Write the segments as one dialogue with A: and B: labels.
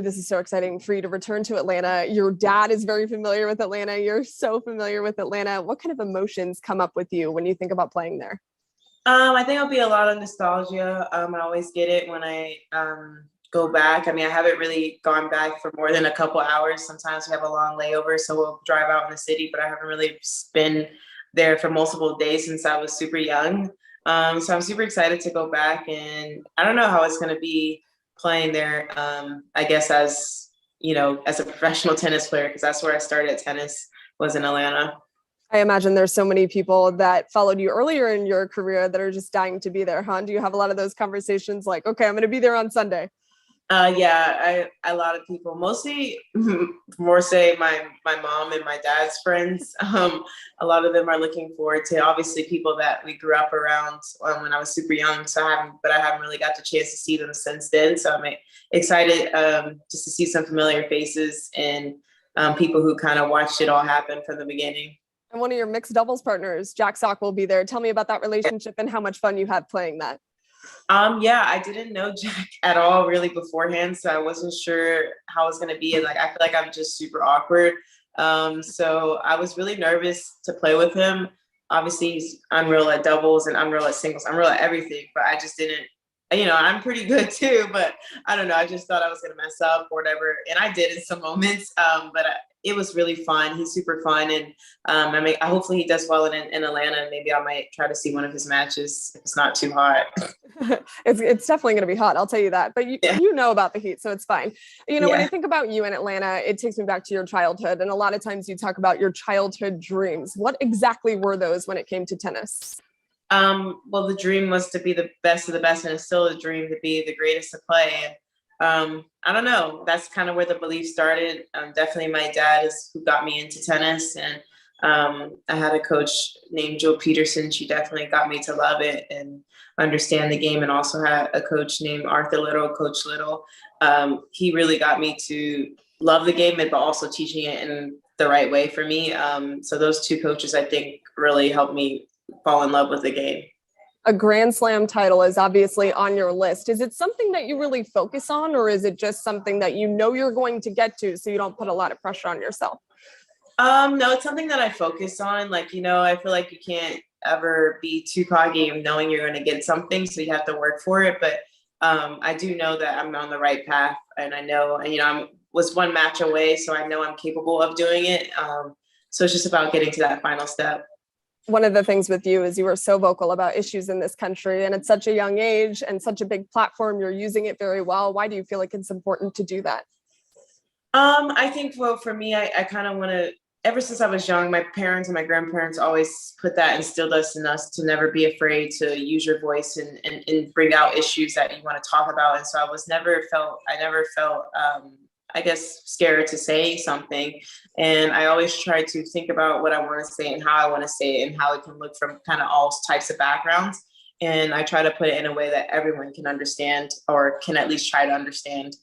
A: This is so exciting for you to return to Atlanta. Your dad is very familiar with Atlanta. You're so familiar with Atlanta. What kind of emotions come up with you when you think about playing there?
B: I think it'll be a lot of nostalgia. I always get it when I go back. I mean, I haven't really gone back for more than a couple hours. Sometimes we have a long layover, so we'll drive out in the city, but I haven't really been there for multiple days since I was super young. So I'm super excited to go back, and I don't know how it's going to be playing there. I guess as a professional tennis player, because that's where I started tennis, was in Atlanta.
A: I imagine there's so many people that followed you earlier in your career that are just dying to be there, huh? Do you have a lot of those conversations like, okay, I'm going to be there on Sunday?
B: Yeah, a lot of people, mostly more say my mom and my dad's friends. A lot of them are looking forward to obviously people that we grew up around when I was super young. But I haven't really got the chance to see them since then. So I'm excited just to see some familiar faces and people who kind of watched it all happen from the beginning.
A: And one of your mixed doubles partners, Jack Sock, will be there. Tell me about that relationship and how much fun you had playing that.
B: Yeah, I didn't know Jack at all really beforehand, so I wasn't sure how it was gonna be. And like I feel like I'm just super awkward. So I was really nervous to play with him. Obviously, he's unreal at doubles and unreal at singles, unreal at everything, but I just didn't, I'm pretty good too, but I don't know. I just thought I was gonna mess up or whatever, and I did in some moments. It was really fun. He's super fun, and hopefully he does well in Atlanta. Maybe I might try to see one of his matches if it's not too hot.
A: It's definitely going to be hot, I'll tell you that. But
B: Yeah.
A: you know about the heat, so it's fine.
B: Yeah.
A: When I think about you in Atlanta, it takes me back to your childhood, and a lot of times you talk about your childhood dreams. What exactly were those when it came to tennis?
B: Well, the dream was to be the best of the best, and it's still a dream to be the greatest to play. And I don't know. That's kind of where the belief started. Definitely, my dad is who got me into tennis, and I had a coach named Joe Peterson. She definitely got me to love it and understand the game, and also had a coach named Arthur Little, Coach Little. He really got me to love the game, but also teaching it in the right way for me. So those two coaches, I think, really helped me fall in love with the game.
A: A Grand Slam title is obviously on your list. Is it something that you really focus on, or is it just something that you know you're going to get to so you don't put a lot of pressure on yourself?
B: No, it's something that I focus on. I feel like you can't ever be too cocky of knowing you're going to get something, so you have to work for it. But I do know that I'm on the right path, and I know, I was one match away, so I know I'm capable of doing it. So it's just about getting to that final step.
A: One of the things with you is you were so vocal about issues in this country, and at such a young age and such a big platform, you're using it very well. Why do you feel like it's important to do that?
B: I think, well, for me, I kind of want to, ever since I was young, my parents and my grandparents always put that, instilled us in us to never be afraid to use your voice and bring out issues that you want to talk about. And so I never felt, I guess, scared to say something. And I always try to think about what I want to say and how I want to say it and how it can look from kind of all types of backgrounds. And I try to put it in a way that everyone can understand, or can at least try to understand.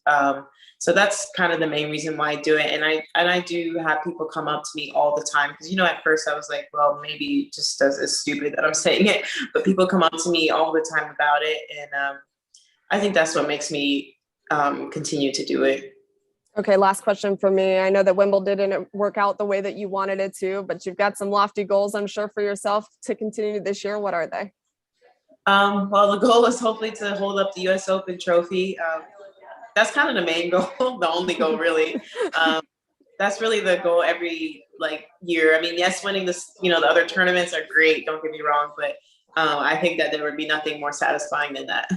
B: So that's kind of the main reason why I do it. And I do have people come up to me all the time, because, at first I was like, well, maybe just it's stupid that I'm saying it, but people come up to me all the time about it. And I think that's what makes me continue to do it.
A: Okay, last question for me. I know that Wimbledon didn't work out the way that you wanted it to, but you've got some lofty goals, I'm sure, for yourself to continue this year. What are they?
B: Well, the goal is hopefully to hold up the U.S. Open trophy. That's kind of the main goal, the only goal, really. That's really the goal every year. I mean, yes, winning this, the other tournaments are great. Don't get me wrong, but I think that there would be nothing more satisfying than that.